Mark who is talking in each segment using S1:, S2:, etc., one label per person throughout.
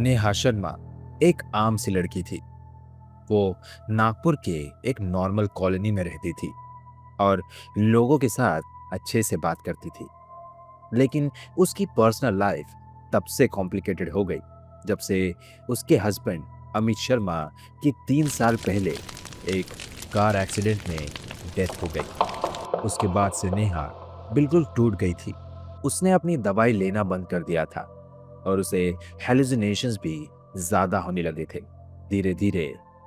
S1: नेहा शर्मा एक आम सी लड़की थी। वो नागपुर के एक नॉर्मल कॉलोनी में रहती थी और लोगों के साथ अच्छे से बात करती थी। लेकिन उसकी पर्सनल लाइफ तब से कॉम्प्लिकेटेड हो गई जब से उसके हस्बैंड अमित शर्मा की 3 साल पहले एक कार एक्सीडेंट में डेथ हो गई। उसके बाद से नेहा बिल्कुल टूट गई थी। उसने अपनी दवाई लेना बंद कर दिया था और उसे हेलुसिनेशंस भी ज्यादा होने लगे थे। धीरे धीरे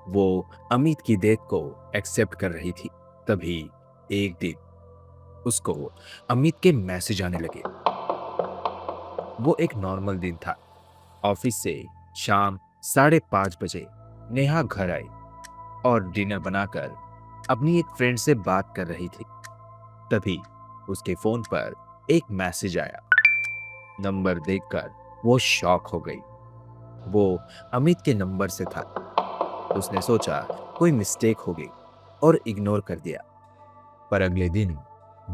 S1: वो अमित की डेथ को एक्सेप्ट कर रही थी। तभी एक दिन उसको अमित के मैसेज आने लगे। वो एक नॉर्मल दिन था। ऑफिस से शाम 5:30 बजे नेहा घर आई और डिनर बनाकर अपनी एक फ्रेंड से बात कर रही थी। तभी उसके फोन पर एक मैसेज आया। नंबर देखकर वो शॉक हो गई। वो अमित के नंबर से था। उसने सोचा कोई मिस्टेक हो गई और इग्नोर कर दिया। पर अगले दिन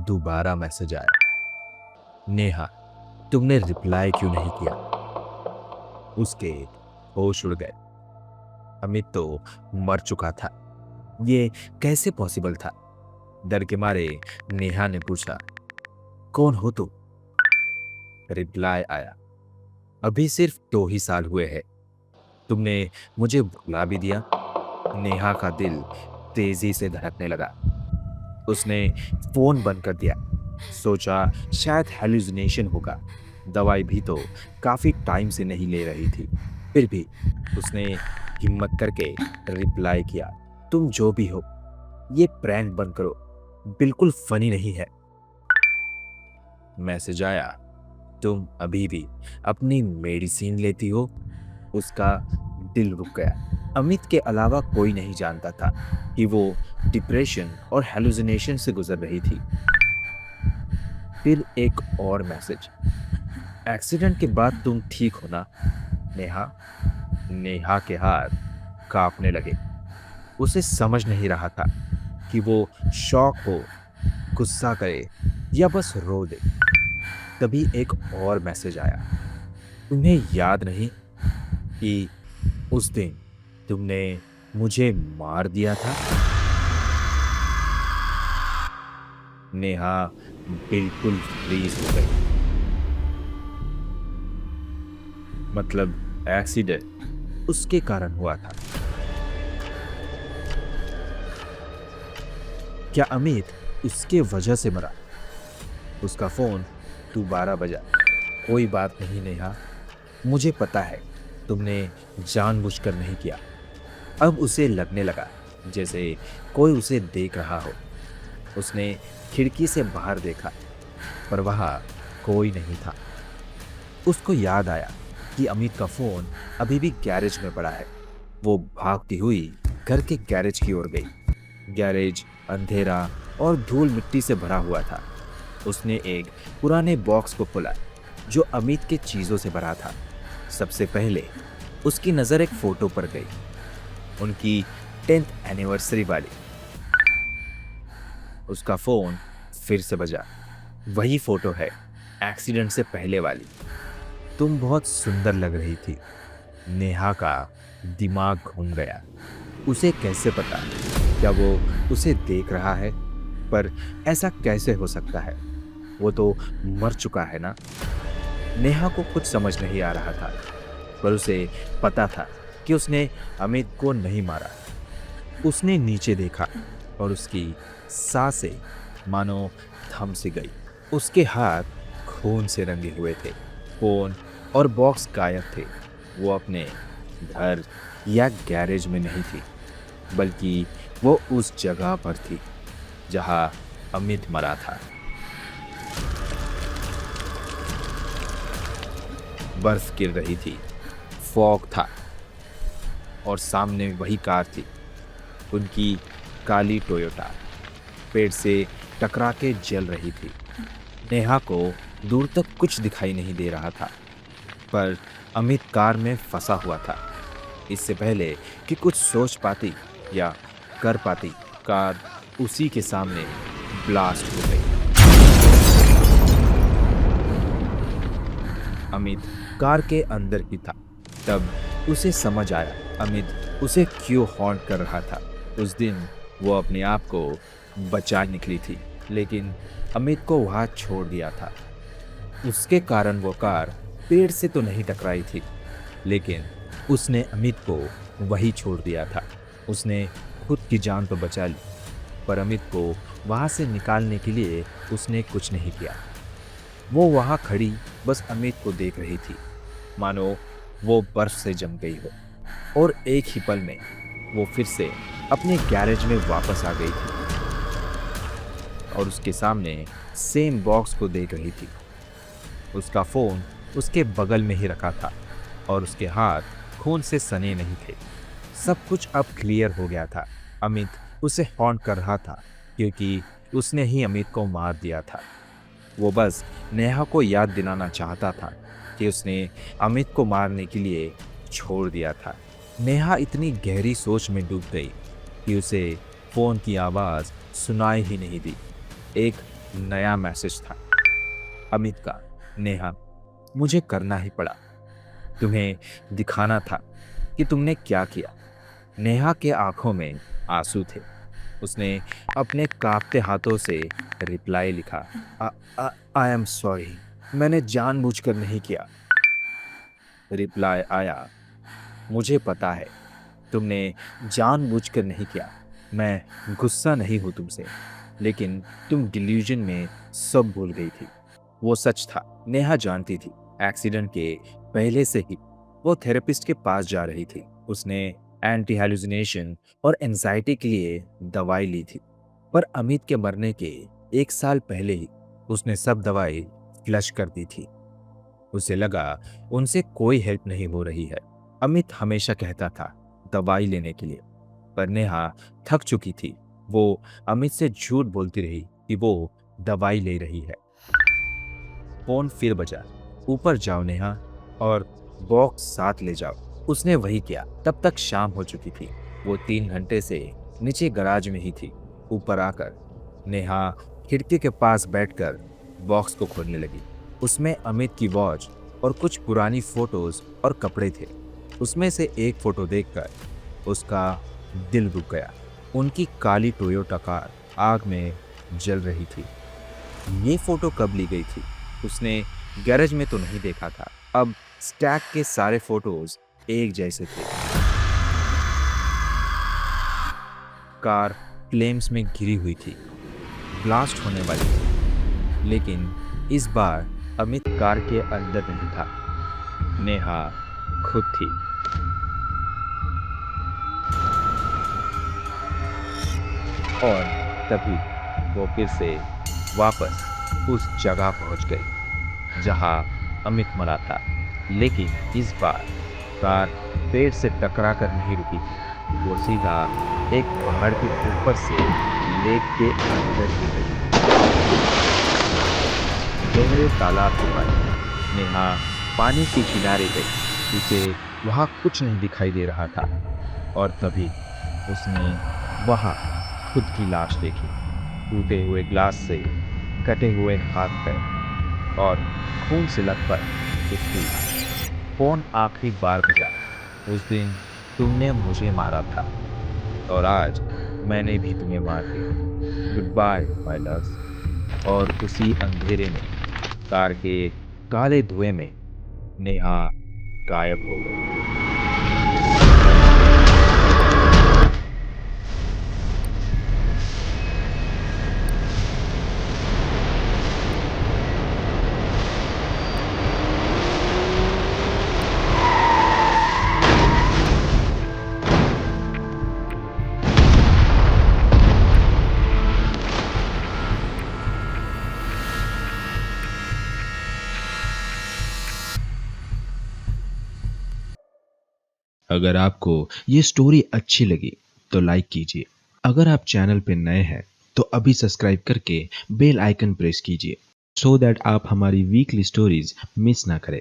S1: दोबारा मैसेज आया। नेहा, तुमने रिप्लाई क्यों नहीं किया? उसके होश उड़ गए। अमित तो मर चुका था। ये कैसे पॉसिबल था? डर के मारे नेहा ने पूछा, कौन हो तुम? रिप्लाई आया, अभी सिर्फ 2 ही साल हुए हैं। तुमने मुझे भुला भी दिया। नेहा का दिल तेजी से धड़कने लगा। उसने फोन बंद कर दिया। सोचा शायद हेलुसिनेशन होगा। दवाई भी तो काफी टाइम से नहीं ले रही थी। फिर भी उसने हिम्मत करके रिप्लाई किया, तुम जो भी हो, ये प्रैंक बंद करो, बिल्कुल फनी नहीं है। मैसेज आया, तुम अभी भी अपनी मेडिसिन लेती हो? उसका दिल रुक गया। अमित के अलावा कोई नहीं जानता था कि वो डिप्रेशन और हेलुसिनेशन से गुजर रही थी। फिर एक और मैसेज, एक्सीडेंट के बाद तुम ठीक हो ना नेहा? नेहा के हाथ कांपने लगे। उसे समझ नहीं रहा था कि वो शॉक हो, गुस्सा करे या बस रो दे। तभी एक और मैसेज आया, तुम्हें याद नहीं कि उस दिन तुमने मुझे मार दिया था? नेहा बिल्कुल फ्रीज हो गई। मतलब एक्सीडेंट उसके कारण हुआ था। क्या अमित उसके वजह से मरा? उसका फोन दोबारा बजा। कोई बात नहीं नेहा, मुझे पता है तुमने जानबूझकर नहीं किया। अब उसे लगने लगा जैसे कोई उसे देख रहा हो। उसने खिड़की से बाहर देखा पर वहां कोई नहीं था। उसको याद आया कि अमित का फोन अभी भी गैरेज में पड़ा है। वो भागती हुई घर के गैरेज की ओर गई। गैरेज अंधेरा और धूल मिट्टी से भरा हुआ था। उसने एक पुराने बॉक्स को खोला जो अमित के चीजों से भरा था। सबसे पहले उसकी नजर एक फोटो पर गई, उनकी 10th एनिवर्सरी वाली। उसका फोन फिर से बजा। वही फोटो है, एक्सीडेंट से पहले वाली। तुम बहुत सुंदर लग रही थी। नेहा का दिमाग घूम गया। उसे कैसे पता? क्या वो उसे देख रहा है? पर ऐसा कैसे हो सकता है? वो तो मर चुका है ना। नेहा को कुछ समझ नहीं आ रहा था, पर उसे पता था कि उसने अमित को नहीं मारा। उसने नीचे देखा और उसकी सांसें मानो थम सी गई। उसके हाथ खून से रंगे हुए थे। फोन और बॉक्स गायब थे। वो अपने घर या गैरेज में नहीं थी, बल्कि वो उस जगह पर थी जहां अमित मरा था। बर्फ गिर रही थी, फॉग था और सामने वही कार थी, उनकी काली टोयोटा पेड़ से टकरा के जल रही थी। नेहा को दूर तक कुछ दिखाई नहीं दे रहा था, पर अमित कार में फंसा हुआ था। इससे पहले कि कुछ सोच पाती या कर पाती, कार उसी के सामने ब्लास्ट हो गई। अमित कार के अंदर ही था। तब उसे समझ आया अमित उसे क्यों हॉन्ट कर रहा था। उस दिन वो अपने आप को बचा निकली थी, लेकिन अमित को वहां छोड़ दिया था। उसके कारण वो कार पेड़ से तो नहीं टकराई थी, लेकिन उसने अमित को वही छोड़ दिया था। उसने खुद की जान तो बचा ली, पर अमित को वहां से निकालने के लिए उसने कुछ नहीं किया। वो वहां खड़ी बस अमित को देख रही थी, मानो वो बर्फ से जम गई हो। और एक ही पल में वो फिर से अपने गैरेज में वापस आ गई थी और उसके सामने सेम बॉक्स को देख रही थी। उसका फोन उसके बगल में ही रखा था और उसके हाथ खून से सने नहीं थे। सब कुछ अब क्लियर हो गया था। अमित उसे हॉन्ट कर रहा था क्योंकि उसने ही अमित को मार दिया था। वो बस नेहा को याद दिलाना चाहता था कि उसने अमित को मारने के लिए छोड़ दिया था। नेहा इतनी गहरी सोच में डूब गई कि उसे फोन की आवाज सुनाई ही नहीं दी। एक नया मैसेज था, अमित का। नेहा, मुझे करना ही पड़ा। तुम्हें दिखाना था कि तुमने क्या किया। नेहा के आंखों में आंसू थे। उसने अपने कांपते हाथों से रिप्लाई लिखा, आई एम सॉरी, मैंने जानबूझकर नहीं किया। रिप्लाई आया, मुझे पता है तुमने जानबूझकर नहीं किया। मैं गुस्सा नहीं हूं तुमसे, लेकिन तुम डिल्यूजन में सब भूल गई थी। वो सच था। नेहा जानती थी एक्सीडेंट के पहले से ही वो थेरेपिस्ट के पास जा रही थी। उसने एंटी हेलुसिनेशन और एंजाइटी के लिए दवाई ली थी, पर अमित के मरने के 1 साल पहले ही उसने सब दवाई फ्लश कर दी थी। उसे लगा उनसे कोई हेल्प नहीं हो रही है। अमित हमेशा कहता था दवाई लेने के लिए, पर नेहा थक चुकी थी। वो अमित से झूठ बोलती रही कि वो दवाई ले रही है। फोन फिर बजा। ऊपर जाओ नेहा और बॉक्स साथ ले जाओ। उसने वही किया। तब तक शाम हो चुकी थी। वो 3 घंटे से नीचे गराज में ही थी। ऊपर आकर नेहा खिड़की के पास बैठकर बॉक्स को खोलने लगी। उसमें अमित की वॉच और कुछ पुरानी फोटोज और कपड़े थे। उसमें से एक फोटो देखकर उसका दिल रुक गया। उनकी काली टोयोटा कार आग में जल रही थी। ये फोटो कब ली गई थी? उसने गैरेज में तो नहीं देखा था। अब स्टैक के सारे फोटोज एक जैसे थे। कार फ्लेम्स में घिरी हुई थी, ब्लास्ट होने वाली थी। लेकिन इस बार अमित कार के अंदर नहीं था, नेहा खुद थी। और तभी वो फिर से वापस उस जगह पहुंच गई जहां अमित मरा था। लेकिन इस बार कार पेड़ से टकरा कर नहीं रुकी थी। वो सीधा एक पहाड़ के ऊपर से लेक के अंदर गिर गई। गहरे तालाब के पास नेहा पानी के किनारे गई। उसे वहां कुछ नहीं दिखाई दे रहा था और तभी उसने वहां खुद की लाश देखी, टूटे हुए ग्लास से कटे हुए हाथ पैर और खून से लथपथ उसकी लाश। फोन आखिरी बार बजा। उस दिन तुमने मुझे मारा था और आज मैंने भी तुम्हें मार दिया। Good bye my love. और उसी अंधेरे में कार के काले धुएं में नेहा गायब हो गई।
S2: अगर आपको ये स्टोरी अच्छी लगी तो लाइक कीजिए। अगर आप चैनल पे नए हैं तो अभी सब्सक्राइब करके बेल आइकन प्रेस कीजिए सो दैट आप हमारी वीकली स्टोरीज मिस ना करें।